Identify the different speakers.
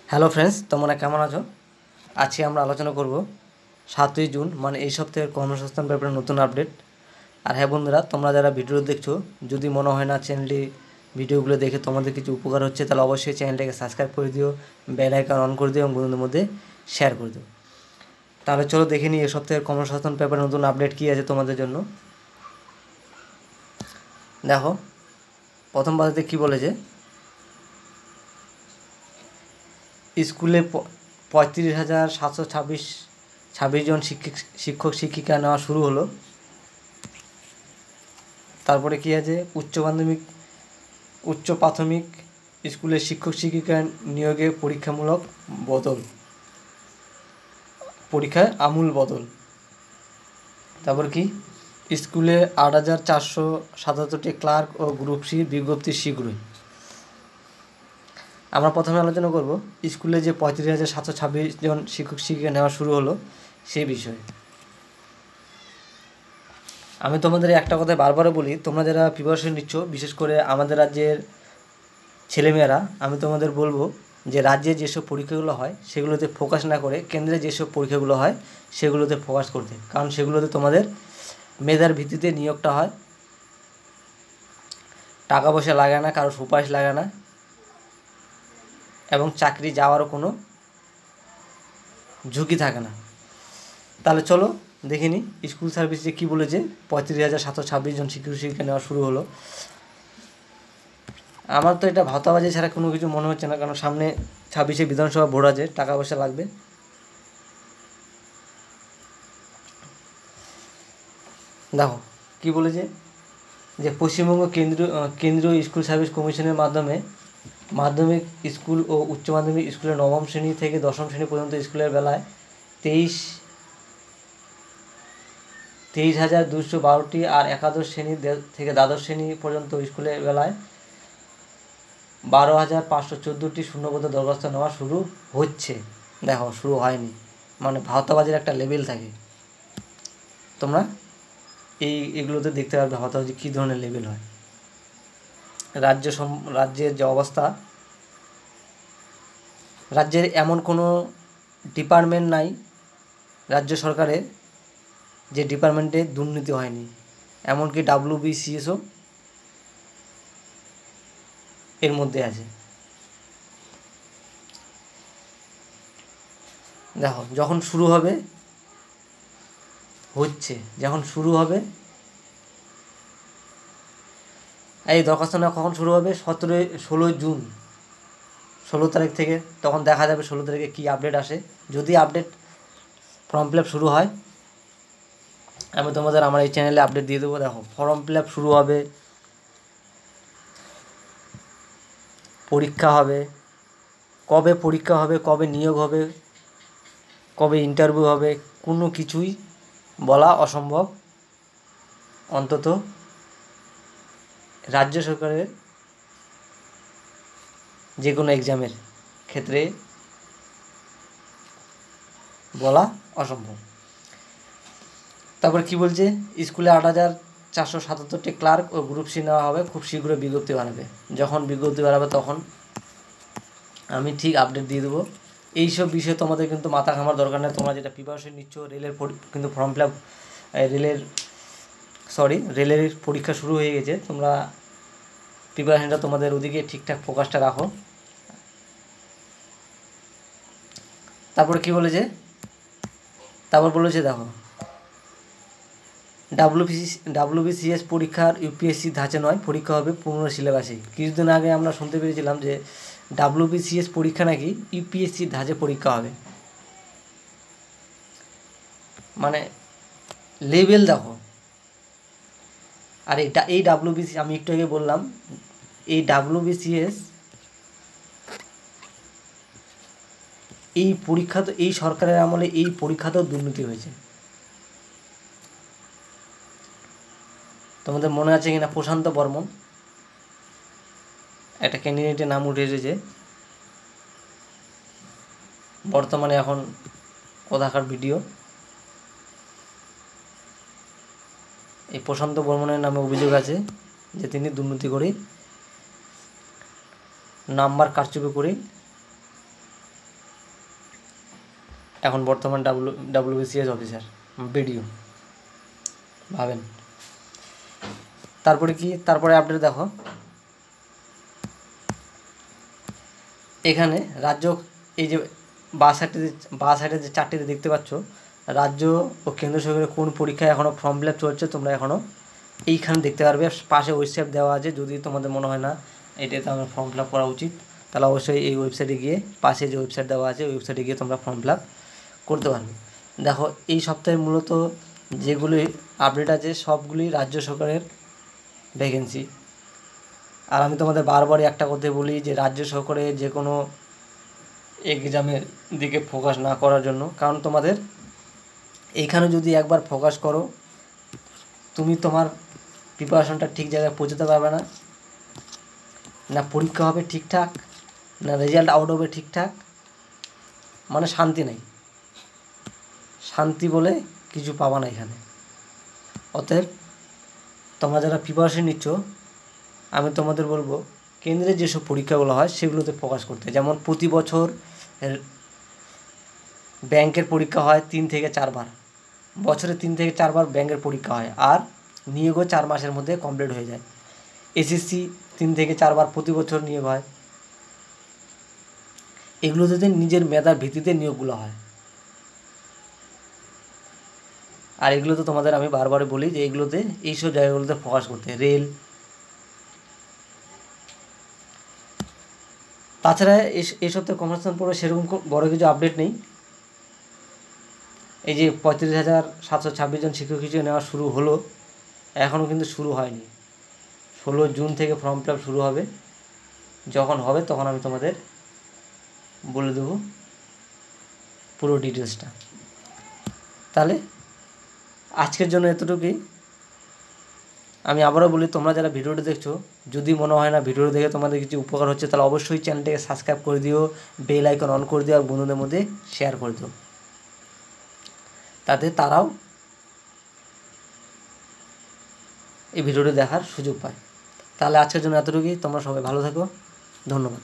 Speaker 1: Hello friends, তোমরা কেমন আছো? আজকে আমরা আলোচনা করব 7ই জুন মানে এই সপ্তাহের কর্মসংস্থান ব্যাপারে নতুন আপডেট। আর হ্যাঁ বন্ধুরা, তোমরা যারা ভিডিও দেখছো, যদি মনে হয় না চ্যানেলটি ভিডিওগুলো দেখে তোমাদের কিছু উপকার হচ্ছে, তাহলে অবশ্যই চ্যানেলটাকে সাবস্ক্রাইব করে দিও, বেল আইকন অন করে দিও এবং বন্ধুদের মধ্যে শেয়ার করে দিও। তাহলে চলো দেখে নিই এই সপ্তাহের কর্মসংস্থান ব্যাপারে নতুন আপডেট কী আছে তোমাদের জন্য। দেখো, প্রথম পাতাতে কী বলেছে, স্কুলে 35,726 জন শিক্ষক শিক্ষিকা নেওয়া শুরু হলো। তারপরে কী আছে, উচ্চ প্রাথমিক স্কুলের শিক্ষক শিক্ষিকা নিয়োগে পরীক্ষায় আমূল বদল। তারপর কি, স্কুলে 8,477টি ক্লার্ক ও গ্রুপ সি বিজ্ঞপ্তি শীঘ্রই। আমরা প্রথমে আলোচনা করব স্কুলে যে 35,726 জন শিক্ষক শিক্ষিকা নেওয়া শুরু হলো সেই বিষয়ে। আমি তোমাদের একটা কথা বারবার বলি, তোমরা যারা প্রিপারেশন নিচ্ছ, বিশেষ করে আমাদের রাজ্যের ছেলেমেয়েরা, আমি তোমাদের বলবো যে রাজ্যে যেসব পরীক্ষাগুলো হয় সেগুলোতে ফোকাস না করে কেন্দ্রে যেসব পরীক্ষাগুলো হয় সেগুলোতে ফোকাস করতে, কারণ সেগুলোতে তোমাদের মেধার ভিত্তিতে নিয়োগটা হয়, টাকা পয়সা লাগে না, কারো সুপারিশ লাগে না, এবং চাকরি যাওয়ারও কোনো ঝুঁকি থাকে না। তাহলে চলো দেখে নিই স্কুল সার্ভিসে কী বলেছে। 35,726 জন শিক্ষক শিক্ষিকা নেওয়া শুরু হলো। আমার তো এটা ভাতাবাজি ছাড়া কোনো কিছু মনে হচ্ছে না, কারণ সামনে 26শে বিধানসভা ভোট আছে, টাকা পয়সা লাগবে। দেখো কি বলেছে, যে পশ্চিমবঙ্গ কেন্দ্রীয় স্কুল সার্ভিস কমিশনের মাধ্যমে মাধ্যমিক স্কুল ও উচ্চ মাধ্যমিক স্কুলের নবম শ্রেণী থেকে দশম শ্রেণী পর্যন্ত স্কুলের বেলায় 23,212টি আর একাদশ শ্রেণী থেকে দ্বাদশ শ্রেণী পর্যন্ত স্কুলের বেলায় 12,514টি শূন্যপদে দরখাস্ত নেওয়া শুরু হচ্ছে। দেখো, শুরু হয়নি, মানে ভাওতাবাজির একটা লেভেল থাকে। তোমরা এগুলোতে দেখতে পারবে ভাওতাবাজি কী ধরনের লেভেল হয়। রাজ্যের যে অবস্থা, রাজ্যের এমন কোনো ডিপার্টমেন্ট নাই রাজ্য সরকারের যে ডিপার্টমেন্টে দুর্নীতি হয়নি, এমনকি WBCSও এর মধ্যে আছে। দেখো, যখন শুরু হবে এই দরখাস্ত নেওয়া কখন শুরু হবে, 16 জুন, 16 তারিখ থেকে। তখন দেখা যাবে 16 তারিখে কী আপডেট আসে। যদি ফর্ম ফিল আপ শুরু হয়, আমি তোমাদের আমার এই চ্যানেলে আপডেট দিয়ে দেবো। দেখো, ফর্ম ফিল আপ শুরু হবে, পরীক্ষা হবে, কবে নিয়োগ হবে, কবে ইন্টারভিউ হবে, কোনো কিছুই বলা অসম্ভব। অন্তত রাজ্য সরকারের যে কোনো এক্সামের ক্ষেত্রে বলা অসম্ভব। তারপর কি বলছে, স্কুলে 8,477টি ক্লার্ক ও গ্রুপ সি নেওয়া হবে, খুব শীঘ্রই বিজ্ঞপ্তি বানাবে। যখন বিজ্ঞপ্তি বানাবে তখন আমি ঠিক আপডেট দিয়ে দেবো। এইসব বিষয়ে তোমাদের কিন্তু মাথা ঘামার দরকার নেই। তোমরা যেটা প্রিপারেশন নিচ্ছ, রেলের কিন্তু ফর্ম ফিল আপ রেলের পরীক্ষা শুরু হয়ে গেছে। তোমরা প্রিপারেশনটা তোমাদের ওদিকে ঠিকঠাক ফোকাসটা রাখো। তারপর কি বলেছে, দেখো, WBCS পরীক্ষার UPSC ধাঁচে নয়, পরীক্ষা হবে পূর্ণ সিলেবাসে। কিছুদিন আগে আমরা শুনতে পেরেছিলাম যে WBCS পরীক্ষা নাকি UPSC ধাঁচে পরীক্ষা হবে। মানে লেভেল দেখো। আর এই WBC, আমি একটু আগে বললাম, এই WBCS এই পরীক্ষা তো এই সরকারের আমলে এই পরীক্ষাতেও দুর্নীতি হয়েছে। তোমাদের মনে আছে কিনা, প্রশান্ত বর্মন একটা ক্যান্ডিডেটের নাম উঠে এসেছে, বর্তমানে এখন কোথাকার ভিডিও। এই প্রশান্ত বর্মনের নামে অভিযোগ আছে যে তিনি দুর্নীতি করে, নাম্বার কারচুপি করে এখন বর্তমান WBCS অফিসার, বিডিও, ভাবেন। তারপরে কি, তারপরে আপডেট দেখো, এখানে রাজ্য, এই যে বাঁ সাইডে যে চারটিতে দেখতে পাচ্ছ, রাজ্য ও কেন্দ্র সরকারের কোন পরীক্ষায় এখনও ফর্ম ফিল আপ চলছে তোমরা এখনও এইখানে দেখতে পারবে। পাশে ওয়েবসাইট দেওয়া আছে, যদি তোমাদের মনে হয় না এটাতে আমার ফর্ম ফিল আপ করা উচিত, তাহলে অবশ্যই এই ওয়েবসাইটে গিয়ে, পাশে যে ওয়েবসাইট দেওয়া আছে ওই ওয়েবসাইটে গিয়ে তোমরা ফর্ম ফিল আপ করতে পারবে। দেখো এই সপ্তাহে মূলত যেগুলি আপডেট আছে সবগুলি রাজ্য সরকারের ভ্যাকেন্সি। আর আমি তোমাদের বারবারই একটা কথা বলি যে রাজ্য সরকারের যে কোনো এক্সামের দিকে ফোকাস না করার জন্য, কারণ তোমাদের এইখানে যদি একবার ফোকাস করো তুমি তোমার প্রিপারেশনটা ঠিক জায়গায় পৌঁছতে পারবে না, না পরীক্ষা হবে ঠিকঠাক, না রেজাল্ট আউট হবে ঠিকঠাক, মানে শান্তি নেই, শান্তি বলে কিছু পাবা না এখানে। অতএব তোমরা যারা প্রিপারেশন নিচ্ছ আমি তোমাদের বলবো কেন্দ্রের যেসব পরীক্ষাগুলো হয় সেগুলোতে ফোকাস করতে। যেমন প্রতি বছর ব্যাংকের পরীক্ষা হয় 3 থেকে 4 বার, বছরে 3 থেকে 4 বার ব্যাংকের পরীক্ষা হয়, আর নিয়োগও 4 মাসের মধ্যে কমপ্লিট হয়ে যায়। SSC 3 থেকে 4 বার প্রতি বছর নিয়োগ হয়। এগুলোতে নিজের মেধার ভিত্তিতে নিয়োগগুলো হয়। আর এগুলোতে তোমাদের আমি বারবারই বলি যে এগুলোতে এইসব জায়গাগুলোতে ফোকাস করতে। রেল, তাছাড়া এই সপ্তাহে কর্মসংস্থান পড়ে সেরকম বড় কিছু আপডেট নেই। এই যে 35,726 জন শিক্ষক হিসেবে নেওয়া শুরু হলো, এখনও কিন্তু শুরু হয়নি। 16 জুন থেকে ফর্ম ফিল আপ শুরু হবে। যখন হবে তখন আমি তোমাদের বলে দেবো পুরো ডিটেলসটা। তাহলে আজকের জন্য এতটুকুই। আমি আবারও বলি, তোমরা যারা ভিডিওটি দেখছো, যদি মনে হয় না ভিডিওটি দেখে তোমাদের কিছু উপকার হচ্ছে, তাহলে অবশ্যই চ্যানেলটাকে সাবস্ক্রাইব করে দিও, বেল আইকন অন করে দিও, আর বন্ধুদের মধ্যে শেয়ার করে দিও, তাতে তারাও এই ভিডিওটি দেখার সুযোগ পায়। তাহলে আজকের জন্য এতটুকুই। তোমরা সবাই ভালো থাকো, ধন্যবাদ।